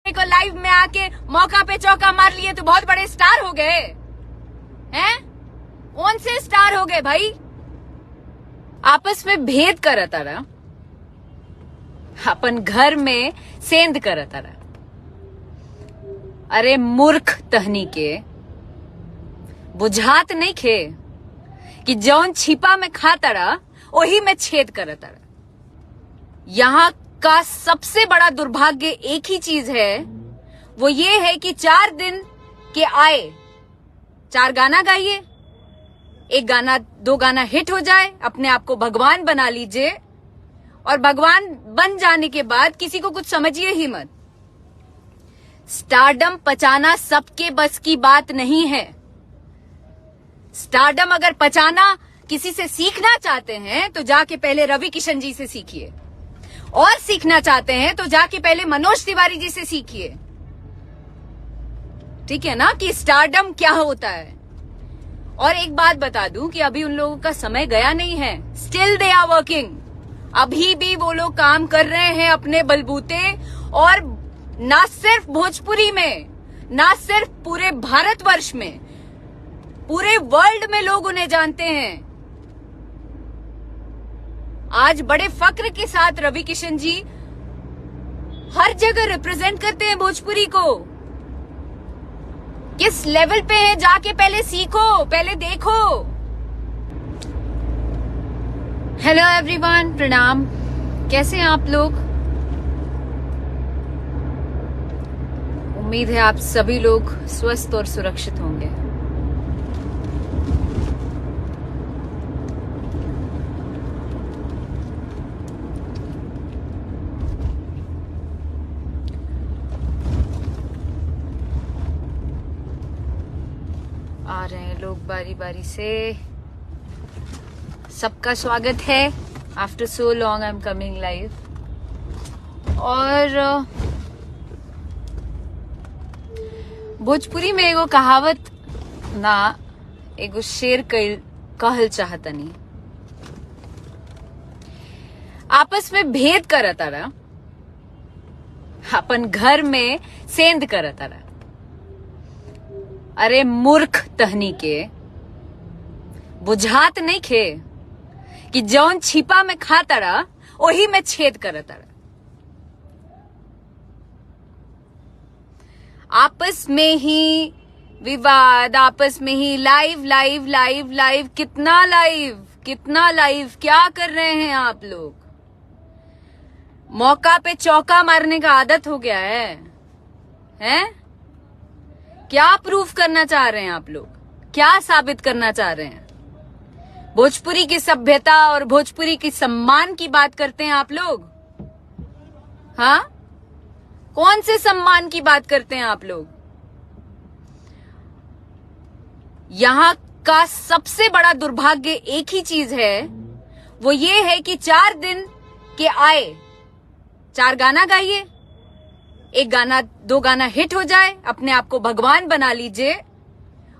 को लाइव में आके मौका पे चौका मार लिए तो बहुत बड़े स्टार हो गए हैं। कौन से स्टार हो गए भाई? आपस में भेद करत रहा, अपन घर में सेंध करत रहा। अरे मूर्ख तहनी के बुझात नहीं खे कि जौन छिपा में खाता रहा वही में छेद करत रहा। यहाँ का सबसे बड़ा दुर्भाग्य एक ही चीज है, वो ये है कि 4 दिन के आए 4 गाना गाइए, एक गाना 2 गाना हिट हो जाए, अपने आप को भगवान बना लीजिए और भगवान बन जाने के बाद किसी को कुछ समझिए ही मत। स्टारडम पचाना सबके बस की बात नहीं है। स्टारडम अगर पचाना किसी से सीखना चाहते हैं तो जाके पहले रवि किशन जी से सीखिए, और सीखना चाहते हैं तो जाके पहले मनोज तिवारी जी से सीखिए। ठीक है ना कि स्टारडम क्या होता है। और एक बात बता दूं कि अभी उन लोगों का समय गया नहीं है। Still they are working. अभी भी वो लोग काम कर रहे हैं अपने बलबूते, और ना सिर्फ भोजपुरी में, ना सिर्फ पूरे भारतवर्ष में, पूरे वर्ल्ड में लोग उन्हें जानते हैं। आज बड़े फक्र के साथ रवि किशन जी हर जगह रिप्रेजेंट करते हैं भोजपुरी को। किस लेवल पे है जाके पहले सीखो, पहले देखो। हेलो एवरीवन, प्रणाम। कैसे हैं आप लोग? उम्मीद है आप सभी लोग स्वस्थ और सुरक्षित होंगे। आ रहे हैं लोग बारी बारी से। सबका स्वागत है। After so long I am coming live. और भोजपुरी में एगो कहावत ना एगो शेर कहल चाहतनी। आपस में भेद करत रहा, अपन घर में सेंध करत रहा। अरे मूर्ख तहनी के बुझात नहीं खे कि जौन छिपा में खाता रहा वही में छेद करत रहा। आपस में ही विवाद, आपस में ही लाइव लाइव लाइव लाइव। कितना लाइव, कितना लाइव? क्या कर रहे हैं आप लोग? मौका पे चौका मारने का आदत हो गया है हैं? क्या प्रूफ करना चाह रहे हैं आप लोग? क्या साबित करना चाह रहे हैं? भोजपुरी की सभ्यता और भोजपुरी की सम्मान की बात करते हैं आप लोग? हाँ, कौन से सम्मान की बात करते हैं आप लोग? यहाँ का सबसे बड़ा दुर्भाग्य एक ही चीज है, वो ये है कि 4 दिन के आए 4 गाना गाइए, एक गाना 2 गाना हिट हो जाए, अपने आप को भगवान बना लीजिए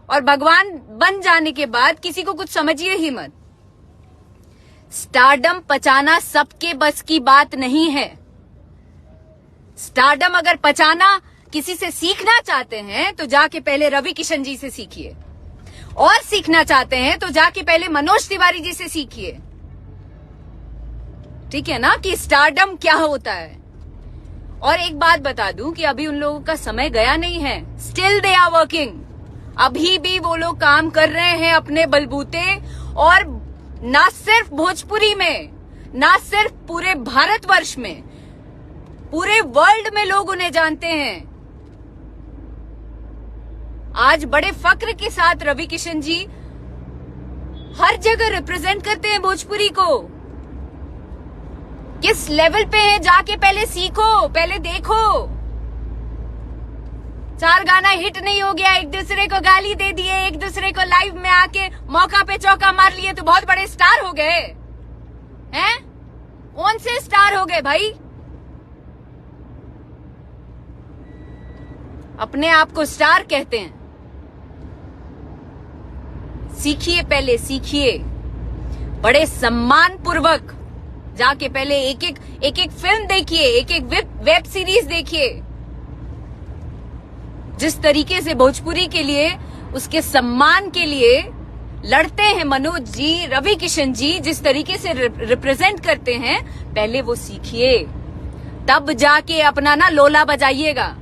और भगवान बन जाने के बाद किसी को कुछ समझिए ही मत। स्टारडम पचाना सबके बस की बात नहीं है। स्टारडम अगर पचाना किसी से सीखना चाहते हैं तो जाके पहले रवि किशन जी से सीखिए, और सीखना चाहते हैं तो जाके पहले मनोज तिवारी जी से सीखिए। ठीक है ना कि स्टारडम क्या होता है। और एक बात बता दूं कि अभी उन लोगों का समय गया नहीं है। Still they are working. अभी भी वो लोग काम कर रहे हैं अपने बलबूते, और ना सिर्फ भोजपुरी में, ना सिर्फ पूरे भारतवर्ष में, पूरे वर्ल्ड में लोग उन्हें जानते हैं। आज बड़े फक्र के साथ रवि किशन जी हर जगह रिप्रेजेंट करते हैं भोजपुरी को। किस लेवल पे है जाके पहले सीखो, पहले देखो। 4 गाना हिट नहीं हो गया, एक दूसरे को गाली दे दिए, एक दूसरे को लाइव में आके मौका पे चौका मार लिए तो बहुत बड़े स्टार हो गए हैं। कौन से स्टार हो गए भाई? अपने आप को स्टार कहते हैं। सीखिए, पहले सीखिए। बड़े सम्मान पूर्वक जाके पहले एक एक फिल्म देखिए, एक एक वेब सीरीज देखिए, जिस तरीके से भोजपुरी के लिए, उसके सम्मान के लिए लड़ते हैं मनोज जी, रवि किशन जी, जिस तरीके से रिप्रेजेंट करते हैं, पहले वो सीखिए, तब जाके अपना ना लोला बजाइएगा।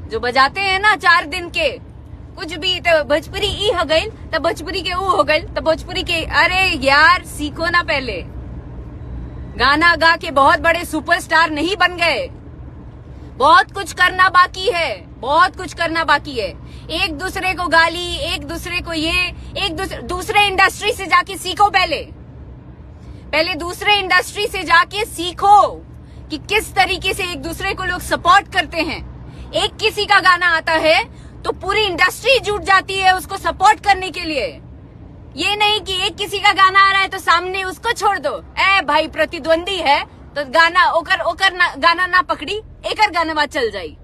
जो बजाते हैं ना 4 दिन के कुछ भी, तो भोजपुरी ई हो गई, तब भोजपुरी के ऊ हो गई, तब भोजपुरी के, अरे यार सीखो ना, पहले गाना गा के बहुत बड़े सुपरस्टार नहीं बन गए। बहुत कुछ करना बाकी है, बहुत कुछ करना बाकी है। एक दूसरे को गाली, एक दूसरे को ये, एक दूसरे इंडस्ट्री से जाके सीखो। पहले दूसरे इंडस्ट्री से जाके सीखो कि किस तरीके से एक दूसरे को लोग सपोर्ट करते हैं। एक किसी का गाना आता है तो पूरी इंडस्ट्री जुट जाती है उसको सपोर्ट करने के लिए। ये नहीं कि एक किसी का गाना आ रहा है तो सामने उसको छोड़ दो, ए भाई प्रतिद्वंदी है तो गाना ओकर गाना ना पकड़ी, एकर गाना बात चल जाई।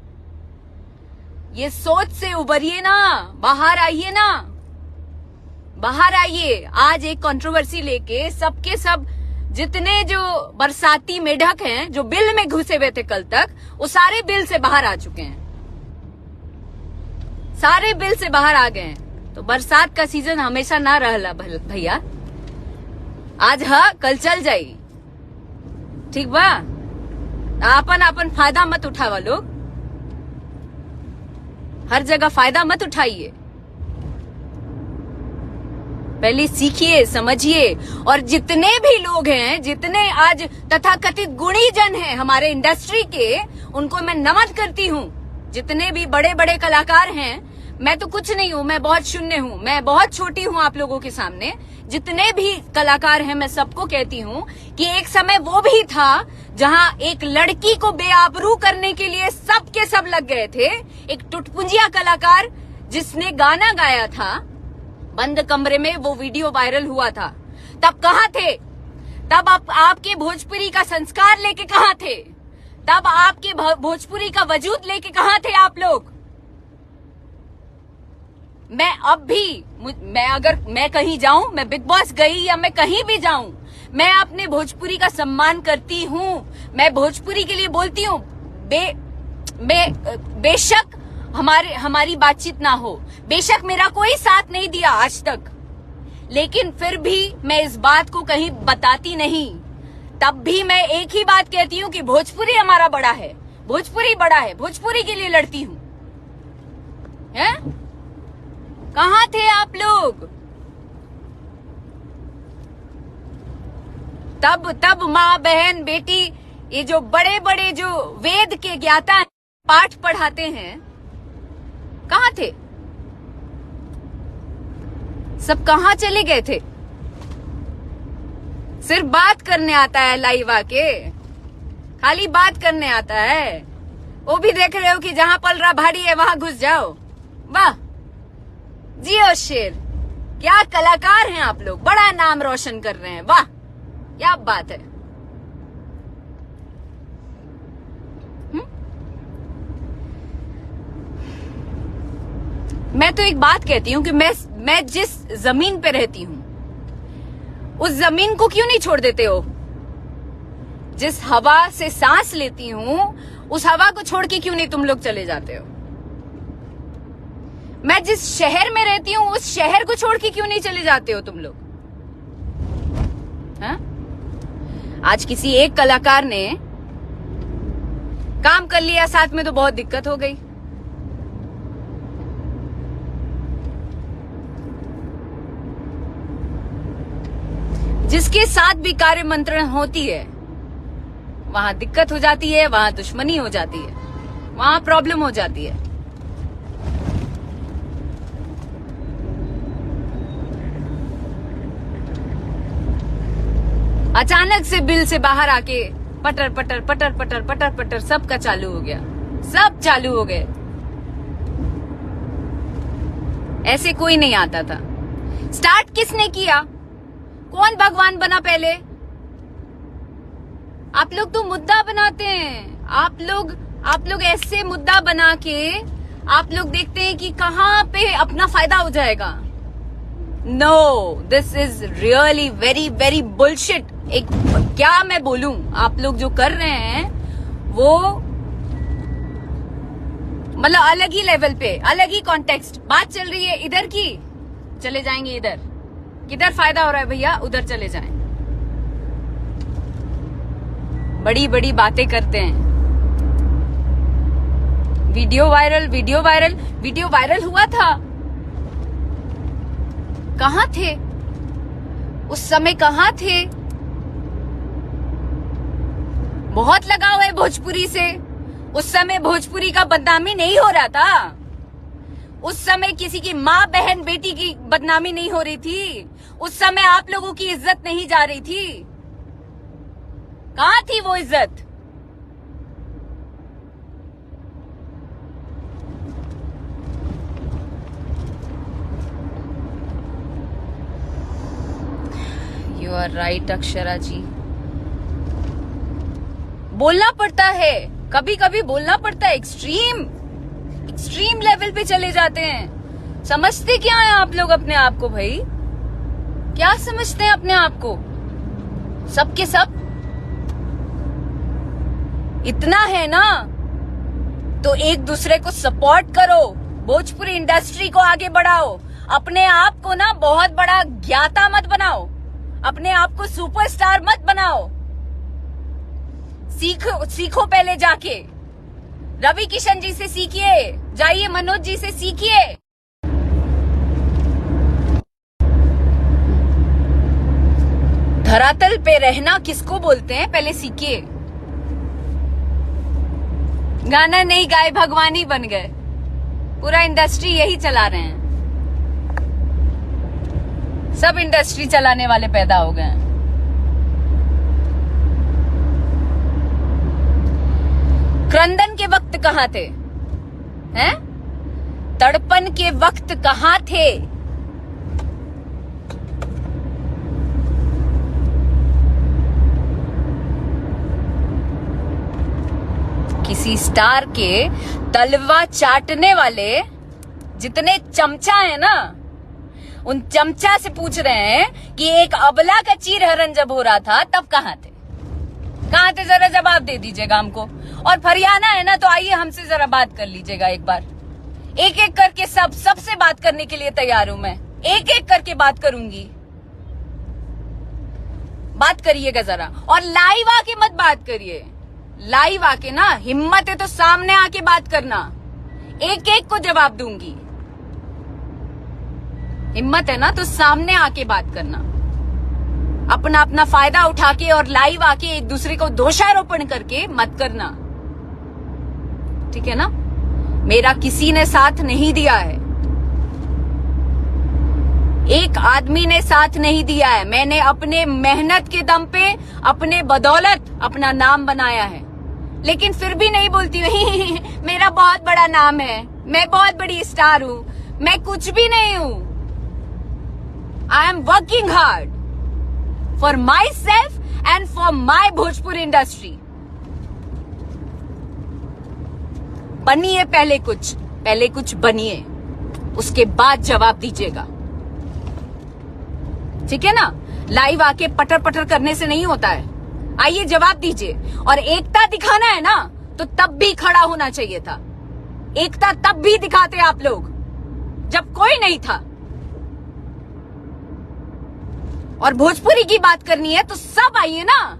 ये सोच से उबरिए ना, बाहर आइए ना, बाहर आइए। आज एक कंट्रोवर्सी लेके सबके सब जितने जो बरसाती मेढक हैं, जो बिल में घुसे हुए थे कल तक, वो सारे बिल से बाहर आ चुके हैं, सारे बिल से बाहर आ गए हैं। तो बरसात का सीजन हमेशा ना रहला भैया, आज हाँ कल चल जाई, ठीक बा। आपन फायदा मत उठावा लोग, हर जगह फायदा मत उठाइए, पहले सीखिए, समझिए। और जितने भी लोग हैं, जितने आज तथाकथित गुणी जन हैं हमारे इंडस्ट्री के, उनको मैं नमन करती हूँ। जितने भी बड़े बड़े कलाकार हैं, मैं तो कुछ नहीं हूँ, मैं बहुत शून्य हूँ, मैं बहुत छोटी हूँ आप लोगों के सामने। जितने भी कलाकार हैं, मैं सबको कहती हूँ कि एक समय वो भी था जहाँ एक लड़की को बेआबरू करने के लिए सब के सब लग गए थे। एक टुटपुंजिया कलाकार जिसने गाना गाया था बंद कमरे में, वो वीडियो वायरल हुआ था, तब कहाँ थे? तब आपके भोजपुरी का संस्कार लेके कहाँ थे? तब आपके भोजपुरी का वजूद लेके कहाँ थे आप लोग? मैं अब भी, अगर मैं कहीं जाऊं, मैं बिग बॉस गई या मैं कहीं भी जाऊं, मैं अपने भोजपुरी का सम्मान करती हूं। मैं भोजपुरी के लिए बोलती हूं, बेशक हमारी बातचीत ना हो, बेशक मेरा कोई साथ नहीं दिया आज तक, लेकिन फिर भी मैं इस बात को कहीं बताती नहीं। तब भी मैं एक ही बात कहती हूँ कि भोजपुरी हमारा बड़ा है, भोजपुरी बड़ा है, भोजपुरी के लिए लड़ती हूँ। हैं? कहाँ थे आप लोग? तब माँ, बहन, बेटी, ये जो बड़े बड़े जो वेद के ज्ञाता पाठ पढ़ाते हैं, कहाँ थे? सब कहाँ चले गए थे? सिर्फ बात करने आता है लाइव आके, खाली बात करने आता है। वो भी देख रहे हो कि जहां पलरा भारी है वहां घुस जाओ। वाह जियो शेर, क्या कलाकार हैं आप लोग, बड़ा नाम रोशन कर रहे हैं, वाह क्या बात है। मैं तो एक बात कहती हूँ कि मैं जिस जमीन पे रहती हूँ उस जमीन को क्यों नहीं छोड़ देते हो? जिस हवा से सांस लेती हूँ उस हवा को छोड़ के क्यों नहीं तुम लोग चले जाते हो? मैं जिस शहर में रहती हूँ उस शहर को छोड़ के क्यों नहीं चले जाते हो तुम लोग? हाँ? आज किसी एक कलाकार ने काम कर लिया साथ में तो बहुत दिक्कत हो गई। जिसके साथ भी कार्य मंत्रण होती है वहां दिक्कत हो जाती है, वहां दुश्मनी हो जाती है, वहां प्रॉब्लम हो जाती है। अचानक से बिल से बाहर आके पटर पटर पटर पटर पटर पटर सबका चालू हो गया, सब चालू हो गए। ऐसे कोई नहीं आता था। स्टार्ट किसने किया? कौन भगवान बना पहले? आप लोग तो मुद्दा बनाते हैं। आप लोग ऐसे मुद्दा बना के आप लोग देखते हैं कि कहां पे अपना फायदा हो जाएगा। No, this is really very very bullshit. एक क्या मैं बोलूं, आप लोग जो कर रहे हैं वो मतलब अलग ही लेवल पे, अलग ही कॉन्टेक्स्ट। बात चल रही है इधर की, चले जाएंगे इधर। किधर फायदा हो रहा है भैया, उधर चले जाएं। बड़ी बड़ी बातें करते हैं। वीडियो वायरल हुआ था। कहां थे उस समय, कहां थे? बहुत लगाव है भोजपुरी से। उस समय भोजपुरी का बदनामी नहीं हो रहा था। उस समय किसी की माँ बहन बेटी की बदनामी नहीं हो रही थी। उस समय आप लोगों की इज्जत नहीं जा रही थी। कहां थी वो इज्जत? यू आर राइट अक्षरा जी। बोलना पड़ता है, कभी कभी बोलना पड़ता है। एक्सट्रीम लेवल पे चले जाते हैं। समझते क्या है आप लोग अपने आप को भाई? क्या समझते हैं अपने आप को? सब के सब इतना है ना, तो एक दूसरे को सपोर्ट करो, भोजपुरी इंडस्ट्री को आगे बढ़ाओ। अपने आप को ना बहुत बड़ा ज्ञाता मत बनाओ, अपने आप को सुपरस्टार मत बनाओ। सीखो पहले जाके। रवि किशन जी से सीखिए, जाइए मनोज जी से सीखिए। धरातल पे रहना किसको बोलते हैं, पहले सीखिए। गाना नहीं गाए भगवान ही बन गए। पूरा इंडस्ट्री यही चला रहे हैं। सब इंडस्ट्री चलाने वाले पैदा हो गए हैं। क्रंदन के वक्त कहां थे? हैं? तड़पन के वक्त कहां थे? किसी स्टार के तलवा चाटने वाले जितने चमचा है ना, उन चमचा से पूछ रहे हैं कि एक अबला का चीरहरण जब हो रहा था तब कहां थे? कहां थे? जरा जवाब दे दीजिएगा हमको। और फरियाना है ना, तो आइए हमसे जरा बात कर लीजिएगा एक बार। एक एक करके सबसे बात करने के लिए तैयार हूं मैं। एक एक करके बात करूंगी। बात करिएगा जरा, और लाइव आके मत बात करिए। लाइव आके ना, हिम्मत है तो सामने आके बात करना। एक एक को जवाब दूंगी। हिम्मत है ना तो सामने आके बात करना। अपना अपना फायदा उठा के और लाइव आके एक दूसरे को दोषारोपण करके मत करना, ठीक है ना? मेरा किसी ने साथ नहीं दिया है, एक आदमी ने साथ नहीं दिया है। मैंने अपने मेहनत के दम पे, अपने बदौलत अपना नाम बनाया है। लेकिन फिर भी नहीं बोलती मेरा बहुत बड़ा नाम है, मैं बहुत बड़ी स्टार हूं। मैं कुछ भी नहीं हूं। I am working hard for myself and for my Bhojpuri industry. बनिए पहले कुछ बनिए, उसके बाद जवाब दीजिएगा, ठीक है ना? लाइव आके पटर पटर करने से नहीं होता है। आइए जवाब दीजिए। और एकता दिखाना है ना, तो तब भी खड़ा होना चाहिए था। एकता तब भी दिखाते आप लोग जब कोई नहीं था। और भोजपुरी की बात करनी है तो सब आइए ना,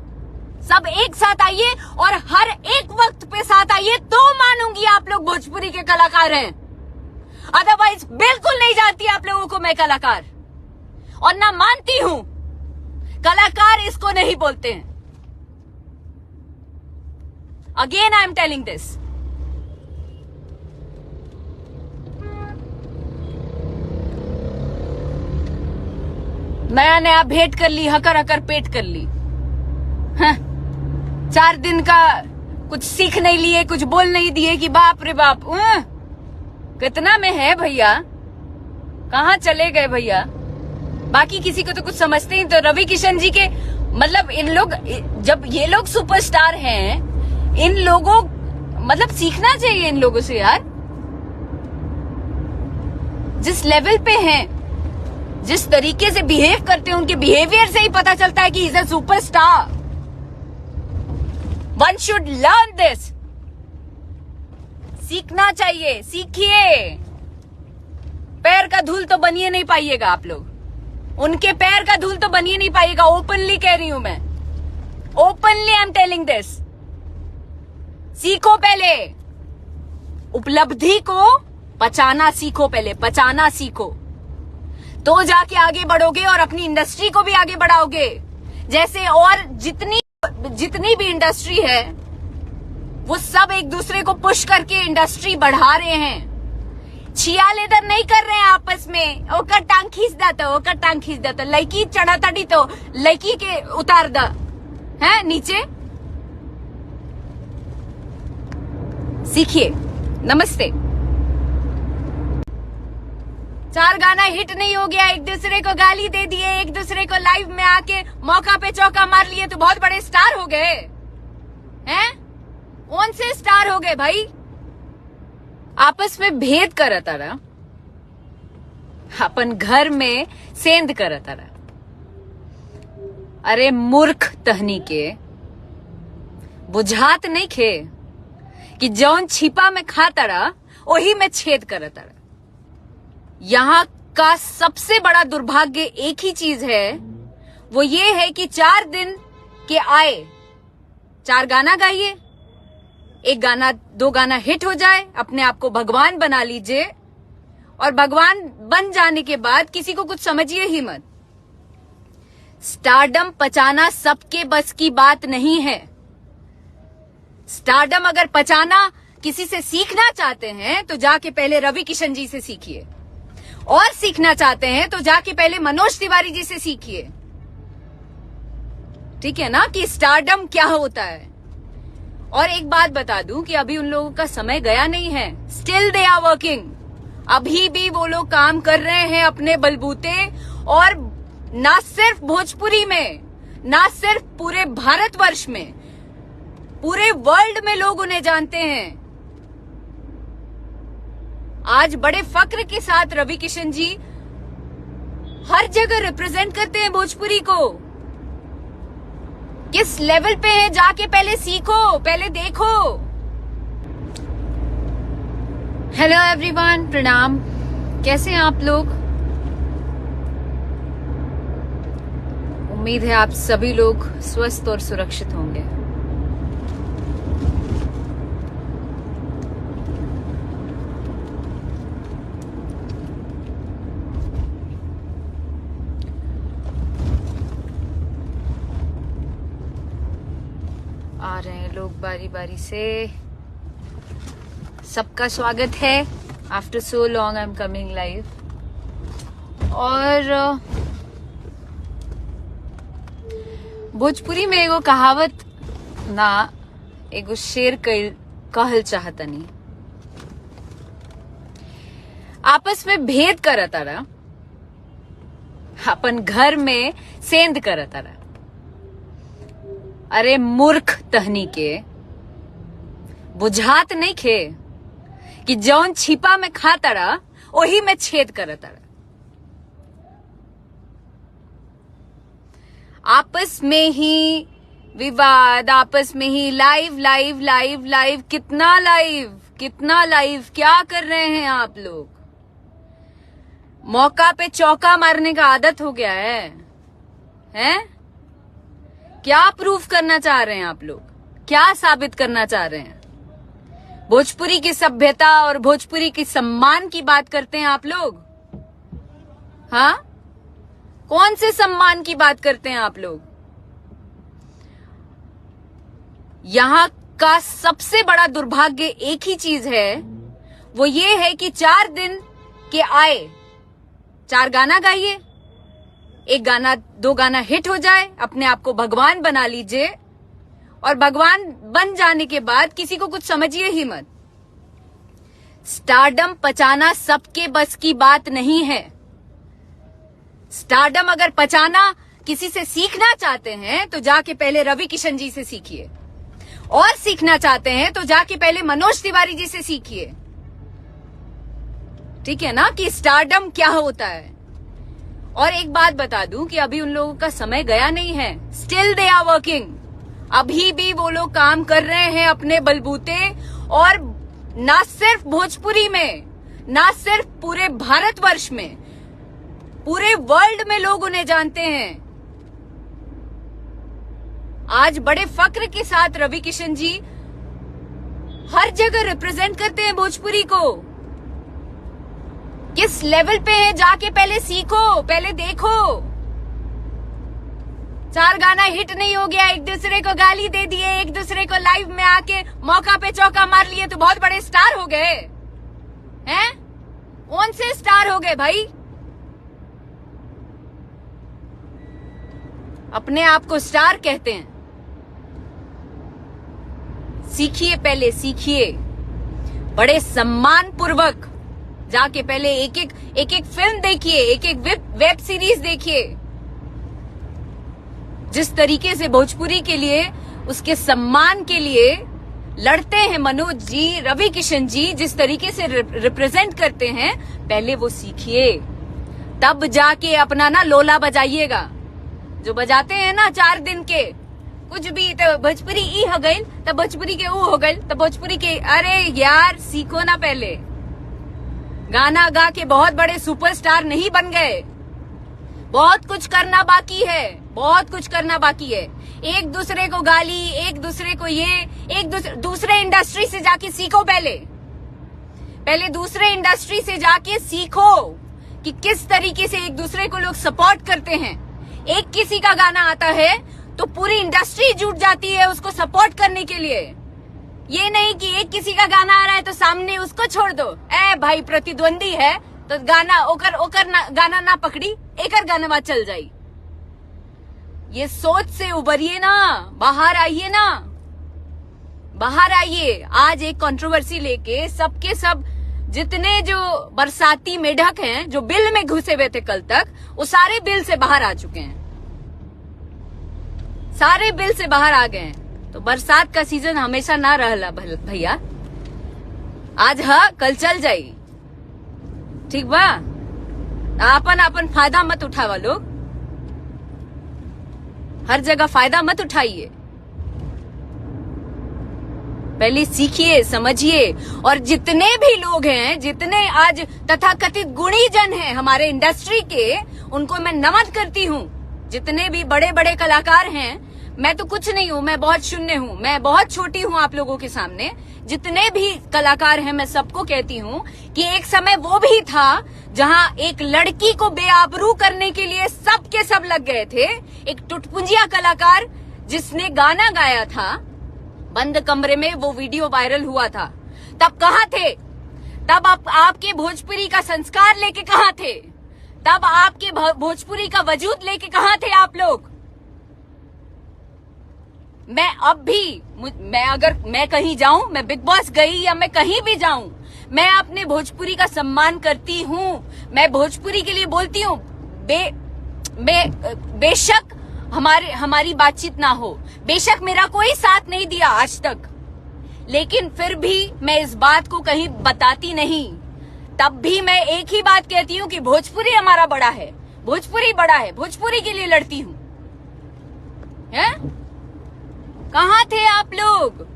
सब एक साथ आइए और हर एक वक्त पे साथ आइए, तो मानूंगी आप लोग भोजपुरी के कलाकार हैं। अदरवाइज बिल्कुल नहीं जानती आप लोगों को मैं कलाकार, और ना मानती हूं। कलाकार इसको नहीं बोलते हैं। Again I am telling this. नया नया भेंट कर ली, हकर हकर पेट कर ली। 4 दिन का कुछ सीख नहीं लिए, कुछ बोल नहीं दिए कि बाप रे बाप कितना में है भैया, कहाँ चले गए भैया। बाकी किसी को तो कुछ समझते ही। तो रवि किशन जी के मतलब, इन लोग जब ये लोग सुपरस्टार हैं, इन लोगों मतलब सीखना चाहिए इन लोगों से यार। जिस लेवल पे हैं, जिस तरीके से बिहेव करते हैं, उनके बिहेवियर से ही पता चलता है कि is a superstar. One should learn this. सीखना चाहिए, सीखिए। पैर का धूल तो बनिए नहीं पाइएगा आप लोग, उनके पैर का धूल तो बनिए नहीं पाइएगा। ओपनली कह रही हूं मैं, openly I am telling this. सीखो पहले, उपलब्धि को पचाना सीखो, पहले पचाना सीखो, तो जाके आगे बढ़ोगे और अपनी इंडस्ट्री को भी आगे बढ़ाओगे। जैसे और जितनी भी इंडस्ट्री है वो सब एक दूसरे को पुश करके इंडस्ट्री बढ़ा रहे हैं। छिया लेदर नहीं कर रहे हैं आपस में, ओकर टांग खींच देता, ओकर टांग खींच देता, लड़की चढ़ा तड़ी तो लड़की के उतार द है नीचे। सीखिए। नमस्ते। 4 गाना हिट नहीं हो गया, एक दूसरे को गाली दे दिए, एक दूसरे को लाइव में आके मौका पे चौका मार लिए तो बहुत बड़े स्टार हो गए हैं? कौन से स्टार हो गए भाई? आपस में भेद करता रहा, अपन घर में सेंध करता रहा। अरे मूर्ख तहनी के, बुझात नहीं खे कि जौन छिपा में खाता रहा वही में छेद करता रहा। यहां का सबसे बड़ा दुर्भाग्य एक ही चीज है, वो ये है कि 4 दिन के आए 4 गाना गाइए, एक गाना 2 गाना हिट हो जाए, अपने आप को भगवान बना लीजिए, और भगवान बन जाने के बाद किसी को कुछ समझिए ही मत। स्टारडम पचाना सबके बस की बात नहीं है। स्टारडम अगर पचाना किसी से सीखना चाहते हैं तो जाके पहले रवि किशन जी से सीखिए, और सीखना चाहते हैं तो जाके पहले मनोज तिवारी जी से सीखिए। ठीक है ना कि स्टारडम क्या होता है। और एक बात बता दूं कि अभी उन लोगों का समय गया नहीं है, स्टिल दे आर वर्किंग। अभी भी वो लोग काम कर रहे हैं अपने बलबूते, और ना सिर्फ भोजपुरी में, ना सिर्फ पूरे भारतवर्ष में, पूरे वर्ल्ड में लोग उन्हें जानते हैं। आज बड़े फक्र के साथ रवि किशन जी हर जगह रिप्रेजेंट करते हैं भोजपुरी को। किस लेवल पे है जाके पहले सीखो, पहले देखो। हेलो एवरीवन, प्रणाम। कैसे हैं आप लोग? उम्मीद है आप सभी लोग स्वस्थ और सुरक्षित होंगे। आ रहे हैं लोग बारी बारी से। सबका स्वागत है। After so long I am coming live. और भोजपुरी में एगो कहावत ना एगो शेर कहल चाहतनी। आपस में भेद करता रहा, अपन घर में सेंध करता रहा। अरे मूर्ख तहनी के, बुझात नहीं खे कि जौन छिपा में खाता रहा वही में छेद करता रहा। आपस में ही विवाद, आपस में ही लाइव लाइव लाइव लाइव, कितना लाइव, कितना लाइव, क्या कर रहे हैं आप लोग? मौका पे चौका मारने का आदत हो गया है, हैं? क्या प्रूफ करना चाह रहे हैं आप लोग? क्या साबित करना चाह रहे हैं? भोजपुरी की सभ्यता और भोजपुरी की सम्मान की बात करते हैं आप लोग? हाँ, कौन से सम्मान की बात करते हैं आप लोग? यहां का सबसे बड़ा दुर्भाग्य एक ही चीज है, वो ये है कि 4 दिन के आए 4 गाना गाइए, एक गाना 2 गाना हिट हो जाए, अपने आप को भगवान बना लीजिए, और भगवान बन जाने के बाद किसी को कुछ समझिए ही मत। स्टारडम पचाना सबके बस की बात नहीं है। स्टारडम अगर पचाना किसी से सीखना चाहते हैं तो जाके पहले रवि किशन जी से सीखिए, और सीखना चाहते हैं तो जाके पहले मनोज तिवारी जी से सीखिए। ठीक है ना कि स्टारडम क्या होता है। और एक बात बता दूं कि अभी उन लोगों का समय गया नहीं है, स्टिल दे आर वर्किंग। अभी भी वो लोग काम कर रहे हैं अपने बलबूते, और ना सिर्फ भोजपुरी में, ना सिर्फ पूरे भारतवर्ष में, पूरे वर्ल्ड में लोग उन्हें जानते हैं। आज बड़े फक्र के साथ रवि किशन जी हर जगह रिप्रेजेंट करते हैं भोजपुरी को। किस लेवल पे है जाके पहले सीखो, पहले देखो। 4 गाना हिट नहीं हो गया, एक दूसरे को गाली दे दिए, एक दूसरे को लाइव में आके मौका पे चौका मार लिए तो बहुत बड़े स्टार हो गए हैं? कौन से स्टार हो गए भाई? अपने आप को स्टार कहते हैं। सीखिए, पहले सीखिए, बड़े सम्मान पूर्वक जाके पहले एक एक फिल्म देखिए, एक एक वेब सीरीज देखिए। जिस तरीके से भोजपुरी के लिए, उसके सम्मान के लिए लड़ते हैं मनोज जी, रवि किशन जी, जिस तरीके से रिप्रेजेंट करते हैं, पहले वो सीखिए, तब जाके अपना ना लोला बजाइएगा। जो बजाते हैं ना 4 दिन के कुछ भी, तो भोजपुरी ई हो गई, तब भोजपुरी के ऊ हो गई, तब भोजपुरी के, अरे यार सीखो ना पहले। गाना गा के बहुत बड़े सुपरस्टार नहीं बन गए, बहुत कुछ करना बाकी है, बहुत कुछ करना बाकी है। एक दूसरे को गाली, एक दूसरे को ये, एक दूसरे इंडस्ट्री से जाके सीखो। पहले दूसरे इंडस्ट्री से जाके सीखो कि किस तरीके से एक दूसरे को लोग सपोर्ट करते हैं। एक किसी का गाना आता है तो पूरी इंडस्ट्री जुट जाती है उसको सपोर्ट करने के लिए। ये नहीं कि एक किसी का गाना आ रहा है तो सामने उसको छोड़ दो। ए भाई, प्रतिद्वंदी है तो गाना ओकर गाना ना पकड़ी, एकर गाना बात चल जाई। ये सोच से उबरिए ना, बाहर आइए ना, बाहर आइए। आज एक कंट्रोवर्सी लेके सबके सब जितने जो बरसाती मेढक हैं, जो बिल में घुसे हुए थे कल तक, वो सारे बिल से बाहर आ चुके हैं, सारे बिल से बाहर आ गए हैं। तो बरसात का सीजन हमेशा ना रहला भैया, आज हाँ कल चल जाई, ठीक बा? आपन फायदा मत उठावा लोग, हर जगह फायदा मत उठाइए। पहले सीखिए, समझिए। और जितने भी लोग हैं, जितने आज तथाकथित गुणी जन हैं हमारे इंडस्ट्री के, उनको मैं नमन करती हूँ। जितने भी बड़े बड़े कलाकार हैं, मैं तो कुछ नहीं हूँ, मैं बहुत शून्य हूँ, मैं बहुत छोटी हूँ आप लोगों के सामने। जितने भी कलाकार हैं, मैं सबको कहती हूँ कि एक समय वो भी था जहाँ एक लड़की को बेआबरू करने के लिए सब के सब लग गए थे। एक टुटपुंजिया कलाकार जिसने गाना गाया था बंद कमरे में, वो वीडियो वायरल हुआ था, तब कहाँ थे? तब आपके भोजपुरी का संस्कार लेके कहाँ थे? तब आपके भोजपुरी का वजूद लेके कहाँ थे आप लोग? मैं अब भी, अगर मैं कहीं जाऊं, मैं बिग बॉस गई या मैं कहीं भी जाऊं, मैं अपने भोजपुरी का सम्मान करती हूं। मैं भोजपुरी के लिए बोलती हूं। बेशक हमारी बातचीत ना हो, बेशक मेरा कोई साथ नहीं दिया आज तक, लेकिन फिर भी मैं इस बात को कहीं बताती नहीं। तब भी मैं एक ही बात कहती हूँ कि भोजपुरी हमारा बड़ा है, भोजपुरी बड़ा है, भोजपुरी के लिए लड़ती हूँ। हैं? कहाँ थे आप लोग?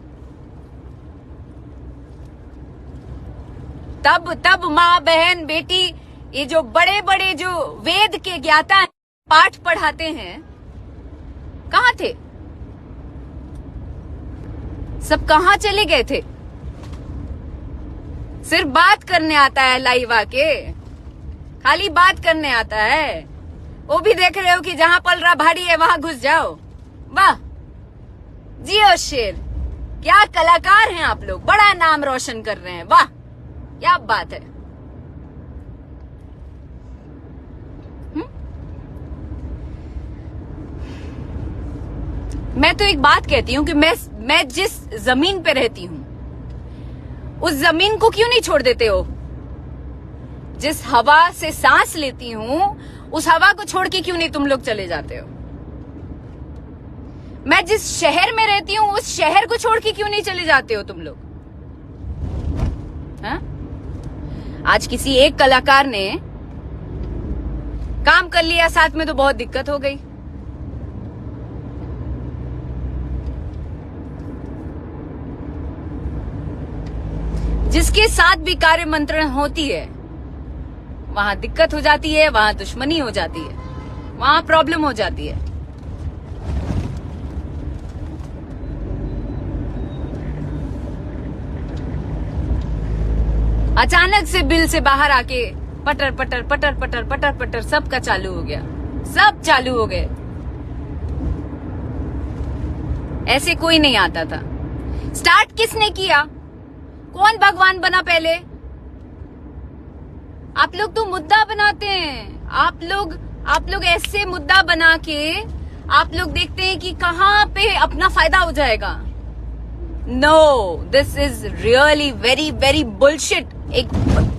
तब माँ, बहन, बेटी, ये जो बड़े बड़े जो वेद के ज्ञाता हैं, पाठ पढ़ाते हैं, कहाँ थे? सब कहाँ चले गए थे? सिर्फ बात करने आता है लाइव आके, खाली बात करने आता है। वो भी देख रहे हो कि जहां पलरा भारी है वहां घुस जाओ। वाह जियो शेर, क्या कलाकार हैं आप लोग, बड़ा नाम रोशन कर रहे हैं। वाह क्या बात है। मैं तो एक बात कहती हूँ कि मैं जिस जमीन पे रहती हूँ, उस जमीन को क्यों नहीं छोड़ देते हो? जिस हवा से सांस लेती हूँ, उस हवा को छोड़ के क्यों नहीं तुम लोग चले जाते हो? मैं जिस शहर में रहती हूँ, उस शहर को छोड़ के क्यों नहीं चले जाते हो तुम लोग? हाँ? आज किसी एक कलाकार ने काम कर लिया साथ में तो बहुत दिक्कत हो गई। जिसके साथ भी कार्य मंत्रणा होती है वहां दिक्कत हो जाती है, वहां दुश्मनी हो जाती है, वहां प्रॉब्लम हो जाती है। अचानक से बिल से बाहर आके पटर पटर पटर पटर पटर पटर सबका चालू हो गया, सब चालू हो गए। ऐसे कोई नहीं आता था। स्टार्ट किसने किया? कौन भगवान बना पहले? आप लोग तो मुद्दा बनाते हैं। आप लोग ऐसे मुद्दा बना के आप लोग देखते हैं कि कहां पे अपना फायदा हो जाएगा। No, this is really very very bullshit. एक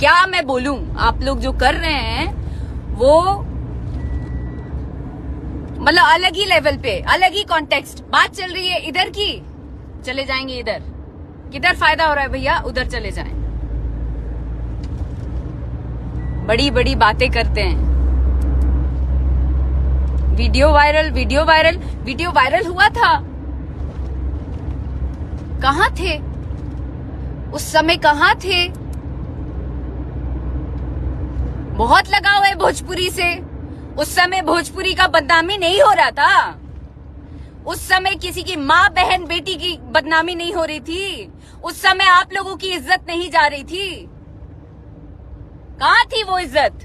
क्या मैं बोलूं, आप लोग जो कर रहे हैं वो मतलब अलग ही लेवल पे, अलग ही कॉन्टेक्स्ट। बात चल रही है इधर की, चले जाएंगे इधर। किधर फायदा हो रहा है भैया, उधर चले जाएं। बड़ी बड़ी बातें करते हैं। वीडियो वायरल हुआ था। कहां थे उस समय, कहां थे? बहुत लगाव है भोजपुरी से। उस समय भोजपुरी का बदनामी नहीं हो रहा था। उस समय किसी की माँ बहन बेटी की बदनामी नहीं हो रही थी। उस समय आप लोगों की इज्जत नहीं जा रही थी। कहां थी वो इज्जत?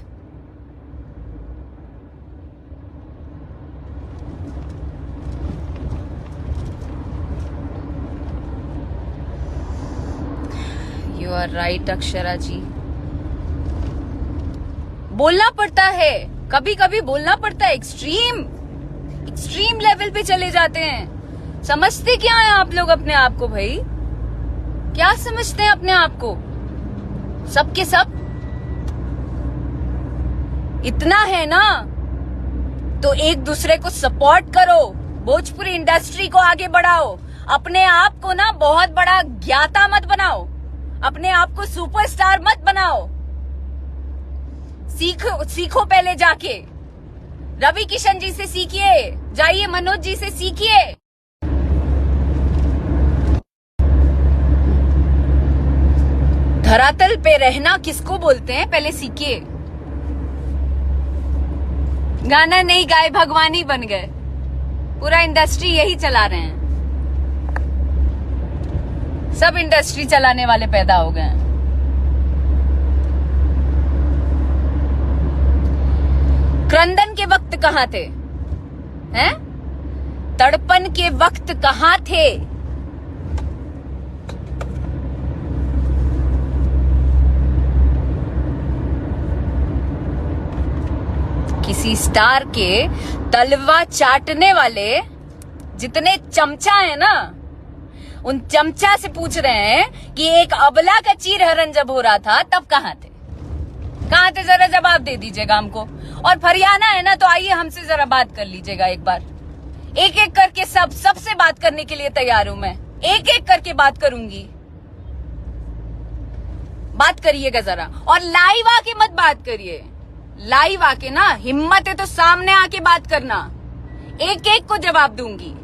यू आर राइट अक्षरा जी। बोलना पड़ता है, कभी कभी बोलना पड़ता है। एक्सट्रीम लेवल पे चले जाते हैं। समझते क्या है आप लोग अपने आप को भाई? क्या समझते हैं अपने आप को? सब के सब इतना है ना, तो एक दूसरे को सपोर्ट करो, भोजपुरी इंडस्ट्री को आगे बढ़ाओ। अपने आप को ना बहुत बड़ा ज्ञाता मत बनाओ, अपने आप को सुपरस्टार मत बनाओ। सीखो पहले जाके। रवि किशन जी से सीखिए, जाइए मनोज जी से सीखिए। धरातल पे रहना किसको बोलते हैं, पहले सीखिए। गाना नहीं गाए भगवान ही बन गए। पूरा इंडस्ट्री यही चला रहे हैं। सब इंडस्ट्री चलाने वाले पैदा हो गए हैं। क्रंदन के वक्त कहां थे? हैं? तड़पन के वक्त कहां थे? किसी स्टार के तलवा चाटने वाले जितने चमचा है ना, उन चमचा से पूछ रहे हैं कि एक अबला का चीरहरण जब हो रहा था तब कहां थे? कहां थे? जरा जवाब दे दीजिएगा हमको। और फरियाना है ना, तो आइए हमसे जरा बात कर लीजिएगा एक बार। एक एक करके सबसे बात करने के लिए तैयार हूं मैं। एक एक करके बात करूंगी। बात करिएगा जरा, और लाइव आके मत बात करिए। लाइव आके ना, हिम्मत है तो सामने आके बात करना। एक एक को जवाब दूंगी।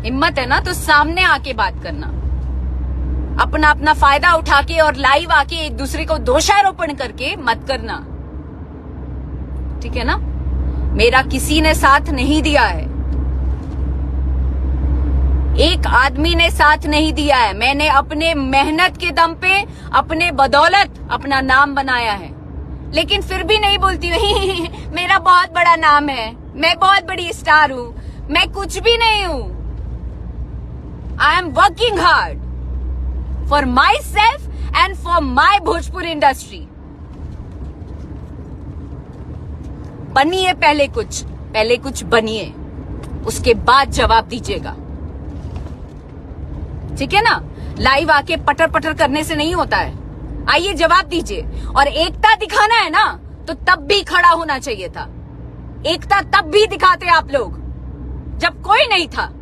हिम्मत है ना तो सामने आके बात करना। अपना फायदा उठा के और लाइव आके एक दूसरे को दोषारोपण करके मत करना, ठीक है ना? मेरा किसी ने साथ नहीं दिया है, एक आदमी ने साथ नहीं दिया है। मैंने अपने मेहनत के दम पे, अपने बदौलत अपना नाम बनाया है। लेकिन फिर भी नहीं बोलती मेरा बहुत बड़ा नाम है, मैं बहुत बड़ी स्टार हूं। मैं कुछ भी नहीं हूं। I am working hard for myself and for my Bhojpuri industry. बनिए पहले कुछ बनिए, उसके बाद जवाब दीजिएगा, ठीक है ना? लाइव आके पटर पटर करने से नहीं होता है। आइए जवाब दीजिए। और एकता दिखाना है ना, तो तब भी खड़ा होना चाहिए था। एकता तब भी दिखाते आप लोग जब कोई नहीं था।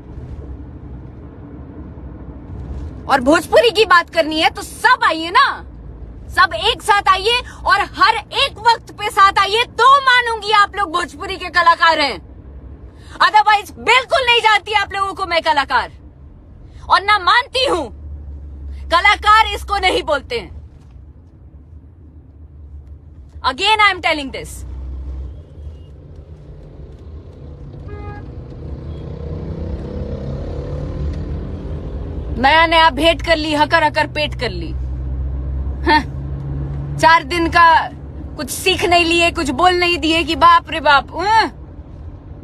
और भोजपुरी की बात करनी है तो सब आइए ना, सब एक साथ आइए और हर एक वक्त पे साथ आइए, तो मानूंगी आप लोग भोजपुरी के कलाकार हैं। अदरवाइज बिल्कुल नहीं जानती आप लोगों को मैं कलाकार, और ना मानती हूं। कलाकार इसको नहीं बोलते हैं। Again I am telling this. नया नया भेंट कर ली, हकर हकर पेट कर ली। हाँ, 4 दिन का कुछ सीख नहीं लिए, कुछ बोल नहीं दिए कि बाप रे बाप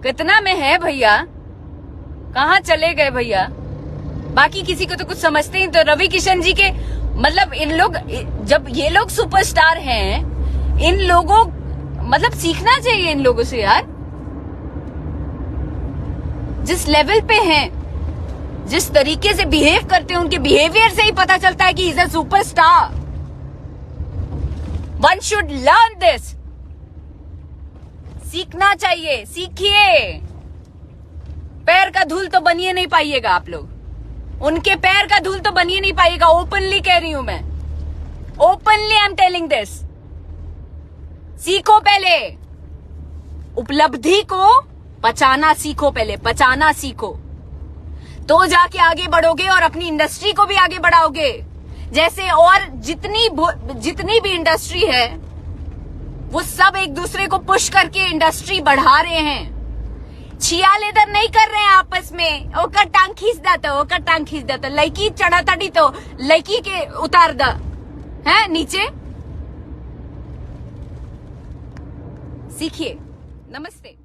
कितना में है भैया, कहाँ चले गए भैया। बाकी किसी को तो कुछ समझते ही। तो रवि किशन जी के मतलब इन लोग, जब ये लोग सुपरस्टार हैं, इन लोगों मतलब सीखना चाहिए इन लोगों से यार। जिस लेवल पे हैं, जिस तरीके से बिहेव करते हैं, उनके बिहेवियर से ही पता चलता है कि is a superstar. One should learn this. सीखना चाहिए, सीखिए। पैर का धूल तो बनिए नहीं पाइएगा आप लोग, उनके पैर का धूल तो बनिए नहीं पाइएगा। ओपनली कह रही हूं मैं, openly I am telling this. सीखो, पहले उपलब्धि को पचाना सीखो, पहले पचाना सीखो, तो जाके आगे बढ़ोगे और अपनी इंडस्ट्री को भी आगे बढ़ाओगे। जैसे और जितनी भी इंडस्ट्री है, वो सब एक दूसरे को पुश करके इंडस्ट्री बढ़ा रहे हैं। छिया लेदर नहीं कर रहे हैं आपस में। ओकर टांग खींच देता, ओकर टांग खींच देता, लड़की चढ़ा तड़ी तो लड़की के उतार दा है नीचे। सीखिए। नमस्ते।